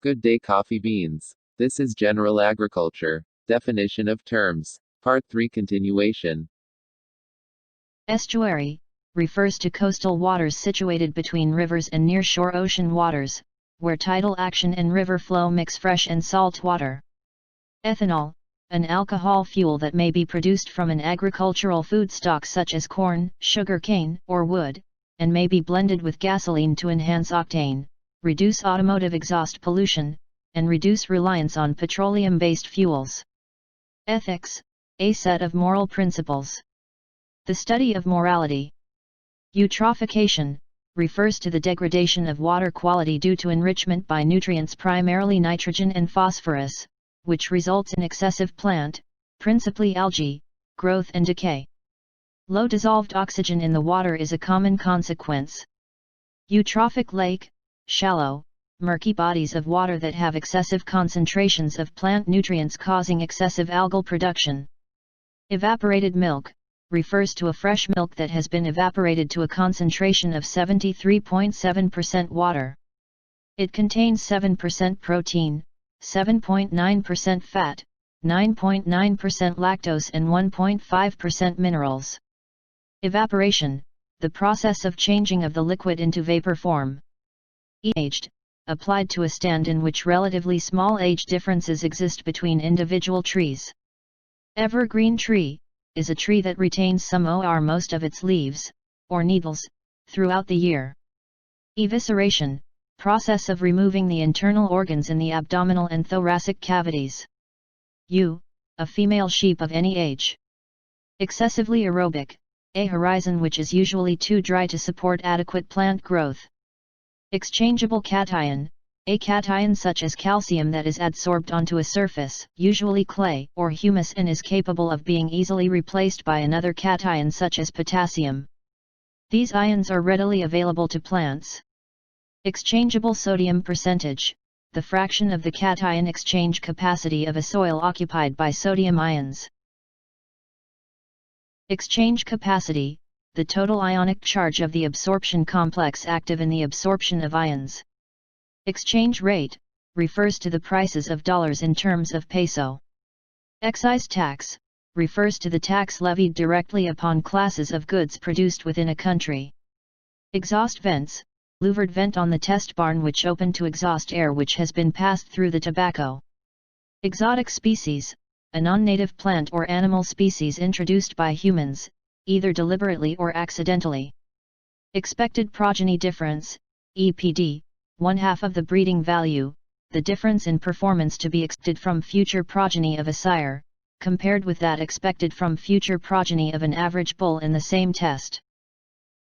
Good day, coffee beans. This is General Agriculture. Definition of terms. Part 3 continuation. Estuary refers to coastal waters situated between rivers and nearshore ocean waters, where tidal action and river flow mix fresh and salt water. Ethanol, an alcohol fuel that may be produced from an agricultural foodstock such as corn, sugar cane, or wood, and may be blended with gasoline to enhance octane, reduce automotive exhaust pollution, and reduce reliance on petroleum-based fuels. Ethics, a set of moral principles. The study of morality. Eutrophication refers to the degradation of water quality due to enrichment by nutrients, primarily nitrogen and phosphorus, which results in excessive plant, principally algae, growth and decay. Low dissolved oxygen in the water is a common consequence. Eutrophic lake, shallow, murky bodies of water that have excessive concentrations of plant nutrients causing excessive algal production. Evaporated milk refers to a fresh milk that has been evaporated to a concentration of 73.7% water. It contains 7% protein, 7.9% fat, 9.9% lactose and 1.5% minerals. Evaporation, the process of changing of the liquid into vapor form. Aged, applied to a stand in which relatively small age differences exist between individual trees. Evergreen tree is a tree that retains some or most of its leaves, or needles, throughout the year. Evisceration, process of removing the internal organs in the abdominal and thoracic cavities. Ewe, a female sheep of any age. Excessively aerobic, a horizon which is usually too dry to support adequate plant growth. Exchangeable cation, a cation such as calcium that is adsorbed onto a surface, usually clay or humus, and is capable of being easily replaced by another cation such as potassium. These ions are readily available to plants. Exchangeable sodium percentage, the fraction of the cation exchange capacity of a soil occupied by sodium ions. Exchange capacity, the total ionic charge of the absorption complex active in the absorption of ions. Exchange rate refers to the prices of dollars in terms of peso. Excise tax refers to the tax levied directly upon classes of goods produced within a country. Exhaust vents, louvered vent on the test barn which open to exhaust air which has been passed through the tobacco. Exotic species, a non-native plant or animal species introduced by humans, either deliberately or accidentally. Expected progeny difference, EPD, 1/2 of the breeding value, the difference in performance to be expected from future progeny of a sire, compared with that expected from future progeny of an average bull in the same test.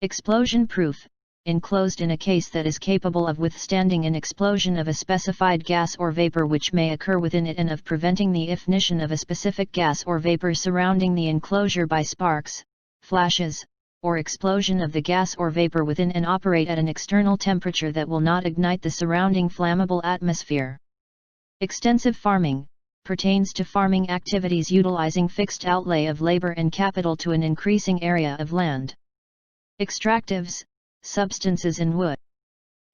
Explosion proof, enclosed in a case that is capable of withstanding an explosion of a specified gas or vapor which may occur within it and of preventing the ignition of a specific gas or vapor surrounding the enclosure by sparks, flashes, or explosion of the gas or vapor within and operate at an external temperature that will not ignite the surrounding flammable atmosphere. Extensive farming pertains to farming activities utilizing fixed outlay of labor and capital to an increasing area of land. Extractives, substances in wood.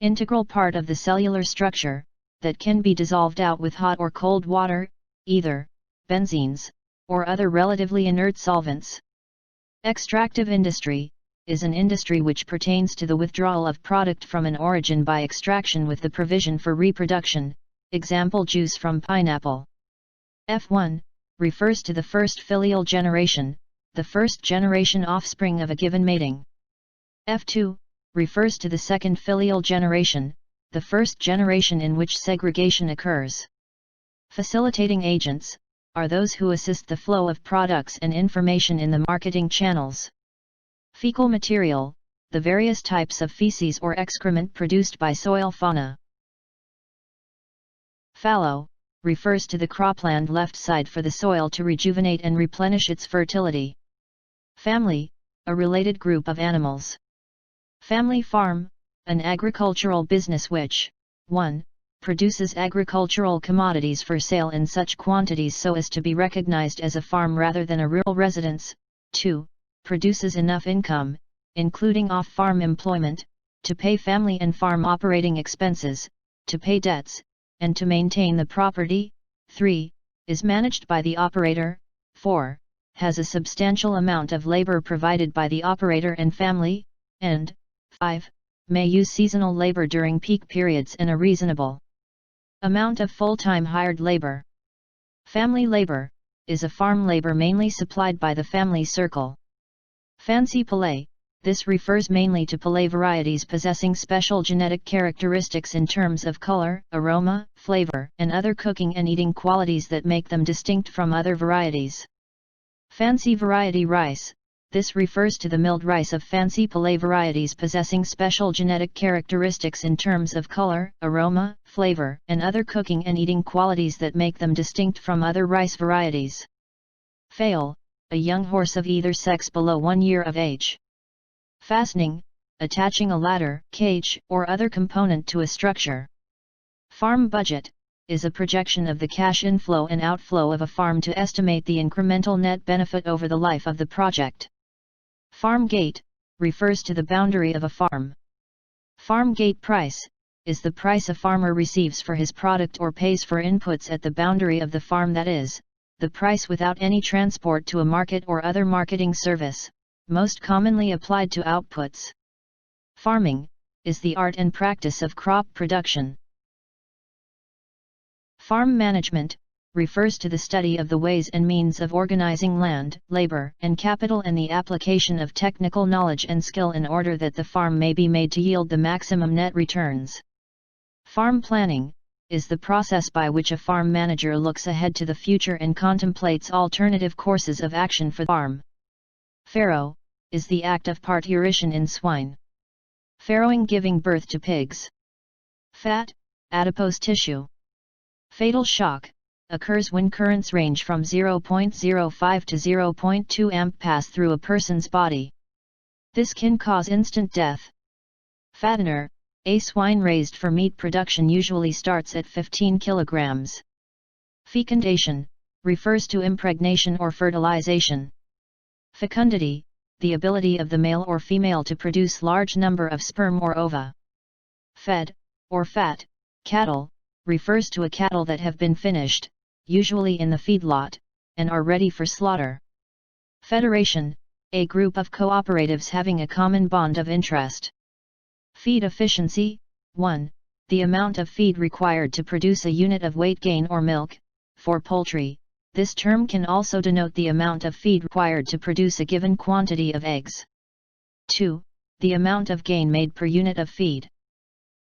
Integral part of the cellular structure, that can be dissolved out with hot or cold water, either benzenes, or other relatively inert solvents. Extractive industry is an industry which pertains to the withdrawal of product from an origin by extraction with the provision for reproduction, example juice from pineapple. F1 refers to the first filial generation, the first generation offspring of a given mating. F2 refers to the second filial generation, the first generation in which segregation occurs. Facilitating agents are those who assist the flow of products and information in the marketing channels. Fecal material, the various types of feces or excrement produced by soil fauna. Fallow refers to the cropland left side for the soil to rejuvenate and replenish its fertility. Family, a related group of animals. Family farm, an agricultural business which 1. Produces agricultural commodities for sale in such quantities so as to be recognized as a farm rather than a rural residence. 2. Produces enough income, including off-farm employment, to pay family and farm operating expenses, to pay debts, and to maintain the property. 3. Is managed by the operator. 4. Has a substantial amount of labor provided by the operator and family, and 5. May use seasonal labor during peak periods and a reasonable amount of full-time hired labor. Family labor is a farm labor mainly supplied by the family circle. Fancy Palay. This refers mainly to Palay varieties possessing special genetic characteristics in terms of color, aroma, flavor, and other cooking and eating qualities that make them distinct from other varieties. Fancy variety rice. This refers to the milled rice of fancy Palay varieties possessing special genetic characteristics in terms of color, aroma, flavor, and other cooking and eating qualities that make them distinct from other rice varieties. Fail. A young horse of either sex below 1 year of age. Fastening, attaching a ladder, cage, or other component to a structure. Farm budget is a projection of the cash inflow and outflow of a farm to estimate the incremental net benefit over the life of the project. Farm gate refers to the boundary of a farm. Farm gate price is the price a farmer receives for his product or pays for inputs at the boundary of the farm, that is, the price without any transport to a market or other marketing service, most commonly applied to outputs. Farming is the art and practice of crop production. Farm management refers to the study of the ways and means of organizing land, labor, and capital and the application of technical knowledge and skill in order that the farm may be made to yield the maximum net returns. Farm planning is the process by which a farm manager looks ahead to the future and contemplates alternative courses of action for the farm. Farrow is the act of parturition in swine. Farrowing, giving birth to pigs. Fat, adipose tissue. Fatal shock occurs when currents range from 0.05 to 0.2 amp pass through a person's body. This can cause instant death. Fattener, a swine raised for meat production usually starts at 15 kilograms. Fecundation refers to impregnation or fertilization. Fecundity, the ability of the male or female to produce large number of sperm or ova. Fed, or fat, cattle, refers to a cattle that have been finished, usually in the feedlot, and are ready for slaughter. Federation, a group of cooperatives having a common bond of interest. Feed efficiency. 1. The amount of feed required to produce a unit of weight gain or milk. For poultry, this term can also denote the amount of feed required to produce a given quantity of eggs. 2. The amount of gain made per unit of feed.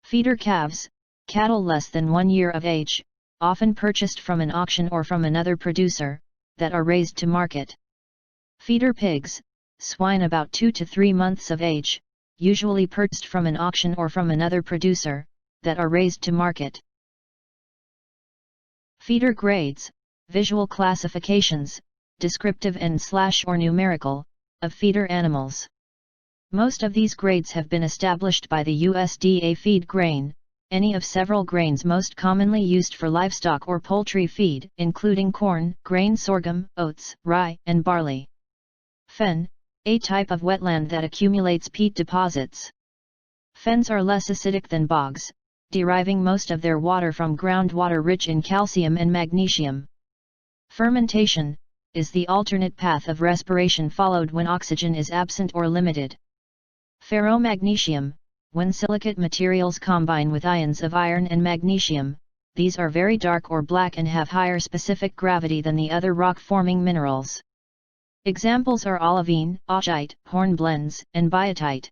Feeder calves, cattle less than 1 year of age, often purchased from an auction or from another producer, that are raised to market. Feeder pigs, swine about 2 to 3 months of age, usually purchased from an auction or from another producer, that are raised to market. Feeder grades, visual classifications, descriptive and/or numerical, of feeder animals. Most of these grades have been established by the USDA feed grain, any of several grains most commonly used for livestock or poultry feed, including corn, grain sorghum, oats, rye, and barley. Fen, a type of wetland that accumulates peat deposits. Fens are less acidic than bogs, deriving most of their water from groundwater rich in calcium and magnesium. Fermentation is the alternate path of respiration followed when oxygen is absent or limited. Ferromagnesium, when silicate materials combine with ions of iron and magnesium, these are very dark or black and have higher specific gravity than the other rock-forming minerals. Examples are olivine, augite, hornblende, and biotite.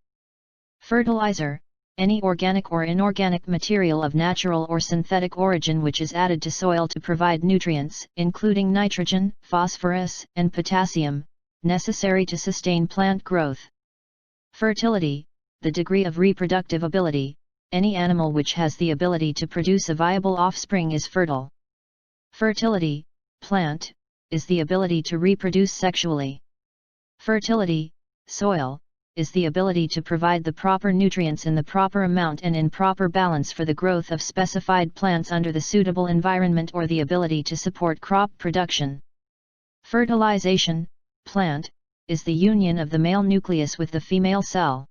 Fertilizer, any organic or inorganic material of natural or synthetic origin which is added to soil to provide nutrients, including nitrogen, phosphorus, and potassium, necessary to sustain plant growth. Fertility, the degree of reproductive ability, any animal which has the ability to produce a viable offspring is fertile. Fertility, plant, is the ability to reproduce sexually. Fertility, soil, is the ability to provide the proper nutrients in the proper amount and in proper balance for the growth of specified plants under the suitable environment or the ability to support crop production. Fertilization, plant, is the union of the male nucleus with the female cell.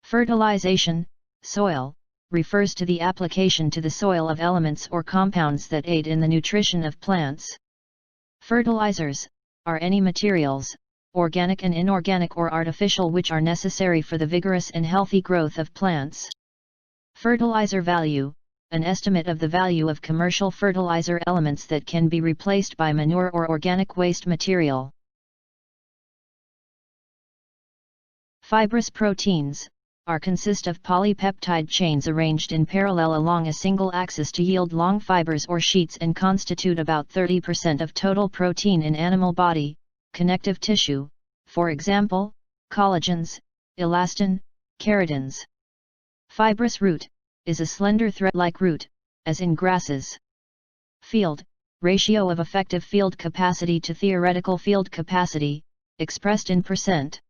Fertilization, soil, refers to the application to the soil of elements or compounds that aid in the nutrition of plants. Fertilizers are any materials, organic and inorganic or artificial, which are necessary for the vigorous and healthy growth of plants. Fertilizer value, an estimate of the value of commercial fertilizer elements that can be replaced by manure or organic waste material. Fibrous proteins consist of polypeptide chains arranged in parallel along a single axis to yield long fibers or sheets and constitute about 30% of total protein in animal body, connective tissue, for example, collagens, elastin, keratins. Fibrous root is a slender thread-like root, as in grasses. Field, ratio of effective field capacity to theoretical field capacity, expressed in percent.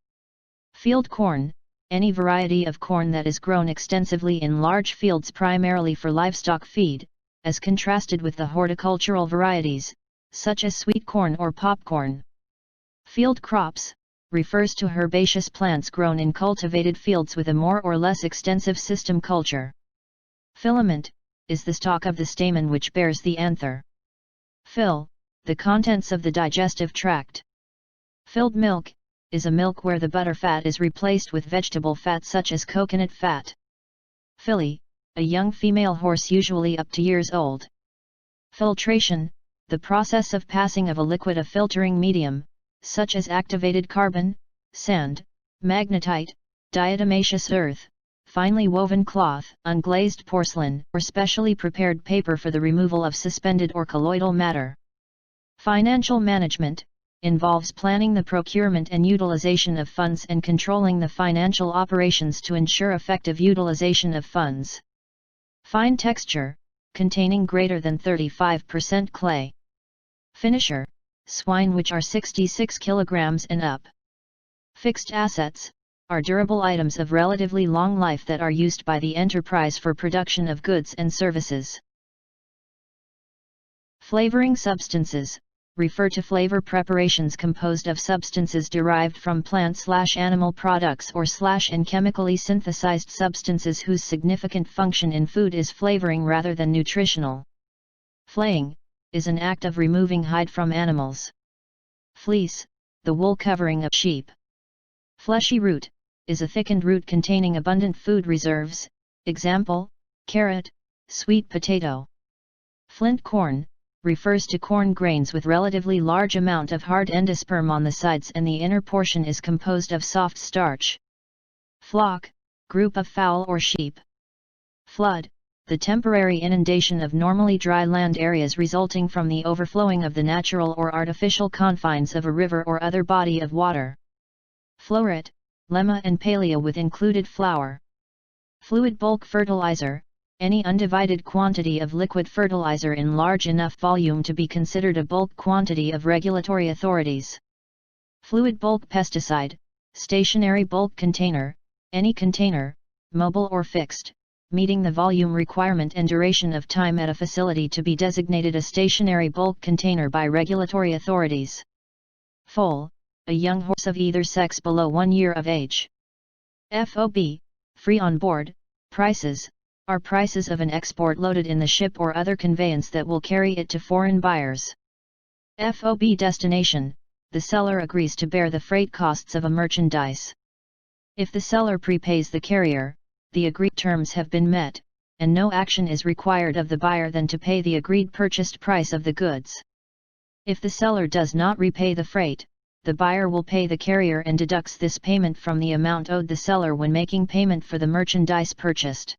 Field corn, any variety of corn that is grown extensively in large fields primarily for livestock feed, as contrasted with the horticultural varieties, such as sweet corn or popcorn. Field crops refers to herbaceous plants grown in cultivated fields with a more or less extensive system culture. Filament is the stalk of the stamen which bears the anther. Fill, the contents of the digestive tract. Filled milk is a milk where the butter fat is replaced with vegetable fat such as coconut fat. Filly, a young female horse usually up to years old. Filtration, the process of passing of a liquid a filtering medium, such as activated carbon, sand, magnetite, diatomaceous earth, finely woven cloth, unglazed porcelain, or specially prepared paper for the removal of suspended or colloidal matter. Financial management involves planning the procurement and utilization of funds and controlling the financial operations to ensure effective utilization of funds. Fine texture, containing greater than 35% clay. Finisher, swine which are 66 kilograms and up. Fixed assets are durable items of relatively long life that are used by the enterprise for production of goods and services. Flavoring substances refer to flavor preparations composed of substances derived from plant/animal products or and chemically synthesized substances whose significant function in food is flavoring rather than nutritional. Flaying is an act of removing hide from animals. Fleece, the wool covering of sheep. Fleshy root is a thickened root containing abundant food reserves, example, carrot, sweet potato. Flint corn refers to corn grains with relatively large amount of hard endosperm on the sides and the inner portion is composed of soft starch. Flock, group of fowl or sheep. Flood, the temporary inundation of normally dry land areas resulting from the overflowing of the natural or artificial confines of a river or other body of water. Floret, lemma and palea with included flour. Fluid bulk fertilizer, any undivided quantity of liquid fertilizer in large enough volume to be considered a bulk quantity of regulatory authorities. Fluid bulk pesticide, stationary bulk container, any container, mobile or fixed, meeting the volume requirement and duration of time at a facility to be designated a stationary bulk container by regulatory authorities. Foal, a young horse of either sex below 1 year of age. FOB, free on board, prices, are prices of an export loaded in the ship or other conveyance that will carry it to foreign buyers. FOB destination, the seller agrees to bear the freight costs of a merchandise. If the seller prepays the carrier, the agreed terms have been met, and no action is required of the buyer than to pay the agreed purchased price of the goods. If the seller does not repay the freight, the buyer will pay the carrier and deducts this payment from the amount owed the seller when making payment for the merchandise purchased.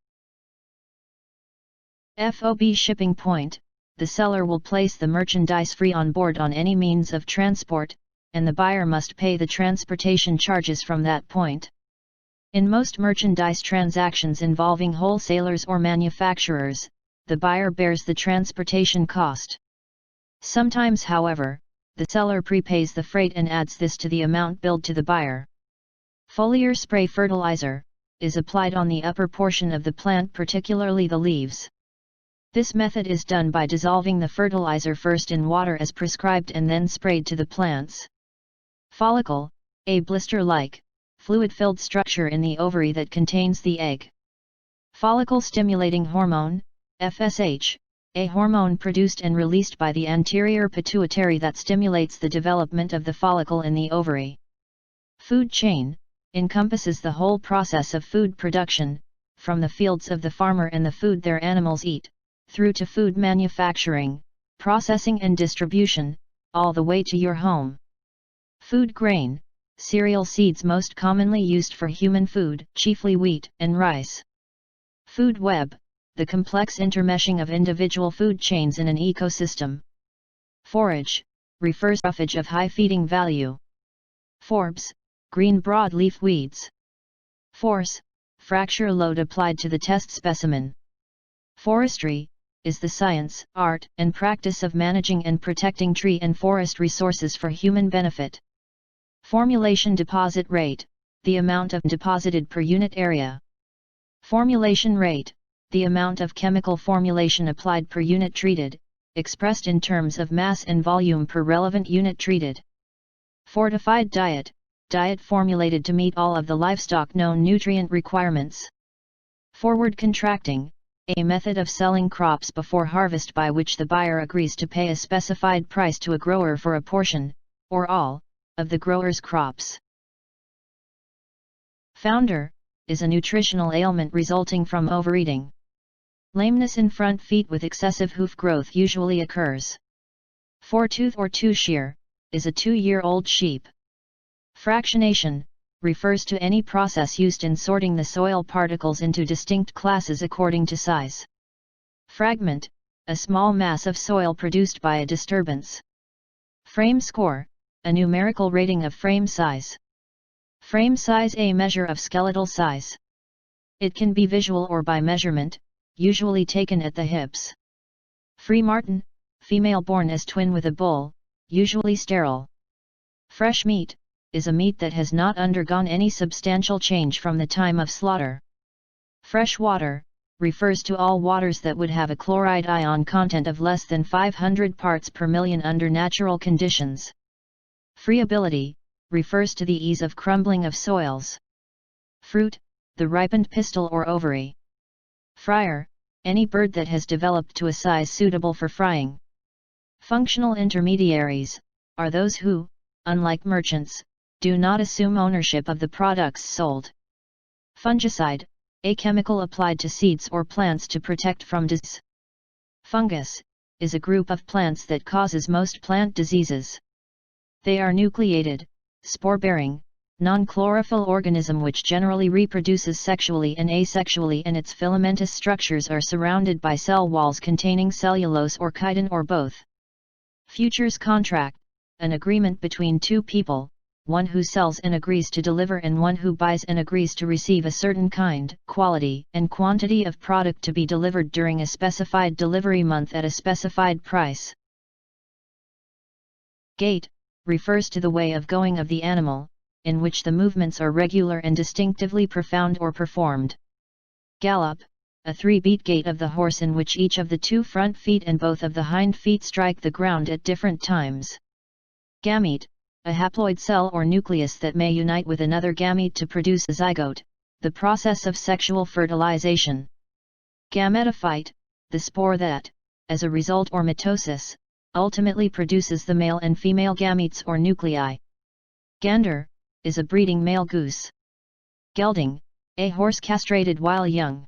FOB shipping point, the seller will place the merchandise free on board on any means of transport, and the buyer must pay the transportation charges from that point. In most merchandise transactions involving wholesalers or manufacturers, the buyer bears the transportation cost. Sometimes, however, the seller prepays the freight and adds this to the amount billed to the buyer. Foliar spray fertilizer is applied on the upper portion of the plant, particularly the leaves. This method is done by dissolving the fertilizer first in water as prescribed and then sprayed to the plants. Follicle, a blister-like, fluid-filled structure in the ovary that contains the egg. Follicle-stimulating hormone, FSH, a hormone produced and released by the anterior pituitary that stimulates the development of the follicle in the ovary. Food chain, encompasses the whole process of food production, from the fields of the farmer and the food their animals eat, through to food manufacturing, processing and distribution, all the way to your home. Food grain, cereal seeds most commonly used for human food, chiefly wheat and rice. Food web, the complex intermeshing of individual food chains in an ecosystem. Forage, refers to roughage of high feeding value. Forbs, green broadleaf weeds. Force, fracture load applied to the test specimen. Forestry, is the science, art, and practice of managing and protecting tree and forest resources for human benefit. Formulation deposit rate, the amount of deposited per unit area. Formulation rate, the amount of chemical formulation applied per unit treated, expressed in terms of mass and volume per relevant unit treated. Fortified diet, diet formulated to meet all of the livestock known nutrient requirements. Forward contracting, a method of selling crops before harvest by which the buyer agrees to pay a specified price to a grower for a portion, or all, of the grower's crops. Founder, is a nutritional ailment resulting from overeating. Lameness in front feet with excessive hoof growth usually occurs. Four-tooth or two-shear, is a 2-year-old sheep. Fractionation, refers to any process used in sorting the soil particles into distinct classes according to size. Fragment, a small mass of soil produced by a disturbance. Frame score, a numerical rating of frame size. Frame size, a measure of skeletal size. It can be visual or by measurement, usually taken at the hips. Free marten, female born as twin with a bull, usually sterile. Fresh meat, is a meat that has not undergone any substantial change from the time of slaughter. Fresh water, refers to all waters that would have a chloride ion content of less than 500 parts per million under natural conditions. Friability, refers to the ease of crumbling of soils. Fruit, the ripened pistil or ovary. Fryer, any bird that has developed to a size suitable for frying. Functional intermediaries, are those who, unlike merchants, do not assume ownership of the products sold. Fungicide, a chemical applied to seeds or plants to protect from disease. Fungus, is a group of plants that causes most plant diseases. They are nucleated, spore-bearing, non-chlorophyll organism which generally reproduces sexually and asexually, and its filamentous structures are surrounded by cell walls containing cellulose or chitin or both. Futures contract, an agreement between two people, one who sells and agrees to deliver and one who buys and agrees to receive a certain kind, quality, and quantity of product to be delivered during a specified delivery month at a specified price. Gait, refers to the way of going of the animal, in which the movements are regular and distinctively profound or performed. Gallop, a 3-beat gait of the horse in which each of the 2 front feet and both of the hind feet strike the ground at different times. Gamete, a haploid cell or nucleus that may unite with another gamete to produce a zygote, the process of sexual fertilization. Gametophyte, the spore that, as a result or mitosis, ultimately produces the male and female gametes or nuclei. Gander, is a breeding male goose. Gelding, a horse castrated while young.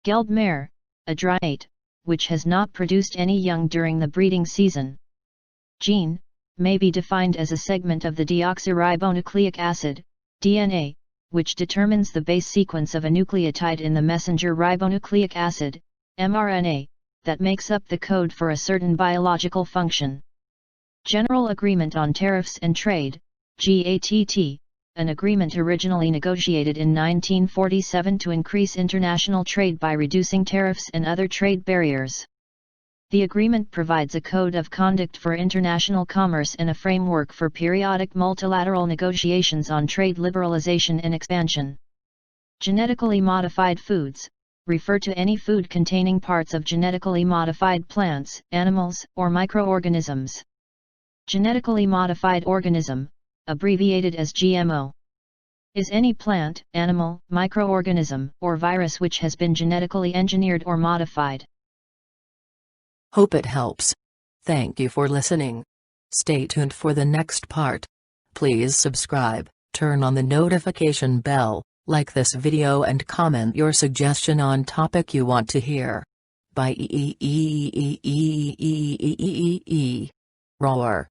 Geld mare, a dryate, which has not produced any young during the breeding season. Gene, may be defined as a segment of the deoxyribonucleic acid, DNA, which determines the base sequence of a nucleotide in the messenger ribonucleic acid, mRNA, that makes up the code for a certain biological function. General Agreement on Tariffs and Trade, GATT, an agreement originally negotiated in 1947 to increase international trade by reducing tariffs and other trade barriers. The agreement provides a code of conduct for international commerce and a framework for periodic multilateral negotiations on trade liberalization and expansion. Genetically modified foods, refer to any food containing parts of genetically modified plants, animals, or microorganisms. Genetically modified organism, abbreviated as GMO. is any plant, animal, microorganism, or virus which has been genetically engineered or modified. Hope it helps. Thank you for listening. Stay tuned for the next part. Please subscribe, turn on the notification bell, like this video and comment your suggestion on topic you want to hear. Bye. Roar.